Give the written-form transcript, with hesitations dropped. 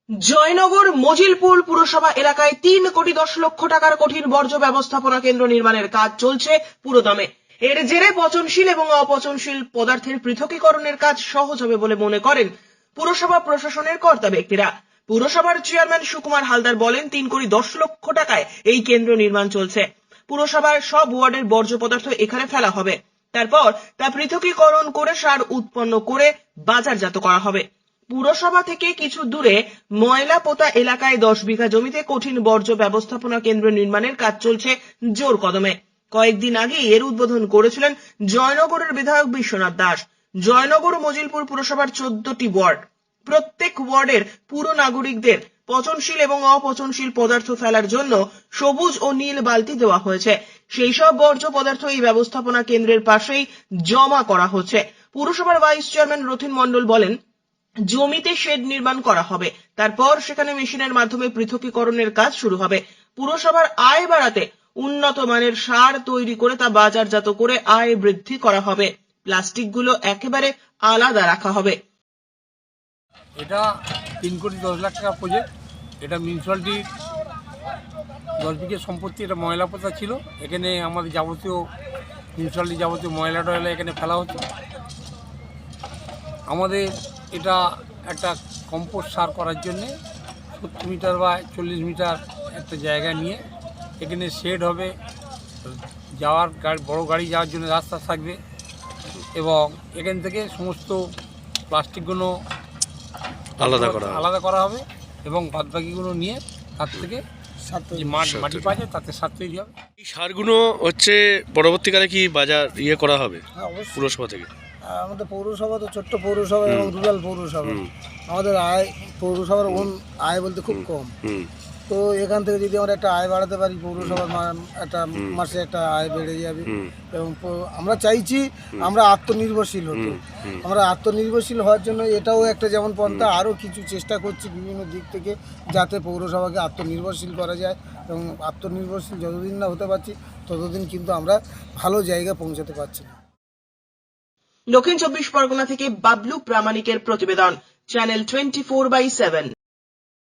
জয়নগর মজিলপুর পুরসভা এলাকায় 3,10,00,000 টাকার কঠিন বর্জ্য ব্যবস্থাপনা কেন্দ্র নির্মাণের কাজ চলছে পুরোদমে। এর জেরে পচনশীল এবং অপচনশীল পদার্থের পৃথকীকরণের কাজ সহজ হবে বলে মনে করেন পুরসভা প্রশাসনের কর্তা ব্যক্তিরা। পুরসভার চেয়ারম্যান সুকুমার হালদার বলেন, 3,10,00,000 টাকায় এই কেন্দ্র নির্মাণ চলছে। পুরসভার সব ওয়ার্ডের বর্জ্য পদার্থ এখানে ফেলা হবে, তারপর তা পৃথকীকরণ করে সার উৎপন্ন করে বাজারজাত করা হবে। পুরসভা থেকে কিছু দূরে ময়লা পোতা এলাকায় 10 বিঘা জমিতে কঠিন বর্জ্য ব্যবস্থাপনা কেন্দ্র নির্মাণের কাজ চলছে জোর কদমে। কয়েকদিন আগে এর উদ্বোধন করেছিলেন জয়নগরের বিধায়ক বিশ্বনাথ দাস। জয়নগর মজিলপুর পুরসভার 14টি ওয়ার্ড, প্রত্যেক ওয়ার্ডের পুর নাগরিকদের পচনশীল এবং অপচনশীল পদার্থ ফেলার জন্য সবুজ ও নীল বালতি দেওয়া হয়েছে। সেই সব বর্জ্য পদার্থ এই ব্যবস্থাপনা কেন্দ্রের পাশেই জমা করা হচ্ছে। পুরসভার ভাইস চেয়ারম্যান রথিন মণ্ডল বলেন, জমিতে শেড নির্মাণ করা হবে, তারপর সেখানে মেশিনের মাধ্যমে পৃথকীকরণের কাজ শুরু হবে। পুরসভার আয় বাড়াতে উন্নত মানের সার তৈরি করে তা বাজারজাত করে আয় বৃদ্ধি করা হবে। প্লাস্টিকগুলো একেবারে আলাদা রাখা হবে। এটা 3,10,00,000 টাকা প্রজেক্ট। এটা মিউনিসিপ্যালিটির 10 বিঘে সম্পত্তি। এটা ময়লা পোতা ছিল। এখানে আমাদের মিউনিসিপ্যালিটির যাবতীয় ময়লা টয়লা এখানে ফেলা হতো। আমাদের এটা একটা কম্পোস্ট সার করার জন্যে 70 মিটার বা 40 মিটার একটা জায়গা নিয়ে এখানে শেড হবে, যাওয়ার বড় গাড়ি যাওয়ার জন্য রাস্তা থাকবে, এবং এখান থেকে সমস্ত প্লাস্টিকগুলো আলাদা করা হবে এবং বাদবাকিগুলো নিয়ে তার থেকে যে মাটি পাওয়া যায় তাতে সার তৈরি হবে। এই সারগুলো হচ্ছে পরবর্তীকালে কি বাজার করা হবে? হ্যাঁ, অবশ্যই। পুরসভা থেকে আমাদের পৌরসভা তো ছোট্ট পৌরসভা এবং রুরাল পৌরসভা। আমাদের পৌরসভার আয় বলতে খুব কম। তো এখান থেকে যদি আমরা একটা আয় বাড়াতে পারি, পৌরসভার একটা মাসে একটা আয় বেড়ে যাবে। এবং আমরা চাইছি আমরা আত্মনির্ভরশীল হতে। আমরা আত্মনির্ভরশীল হওয়ার জন্য এটাও একটা যেমন পন্থা, আরও কিছু চেষ্টা করছি বিভিন্ন দিক থেকে, যাতে পৌরসভাকে আত্মনির্ভরশীল করা যায়। এবং আত্মনির্ভরশীল যতদিন না হতে পারছি ততদিন কিন্তু আমরা ভালো জায়গায় পৌঁছাতে পারছি না। দক্ষিণ 24 পরগনা থেকে বাবলু প্রামাণিকের প্রতিবেদন, চ্যানেল 24/7।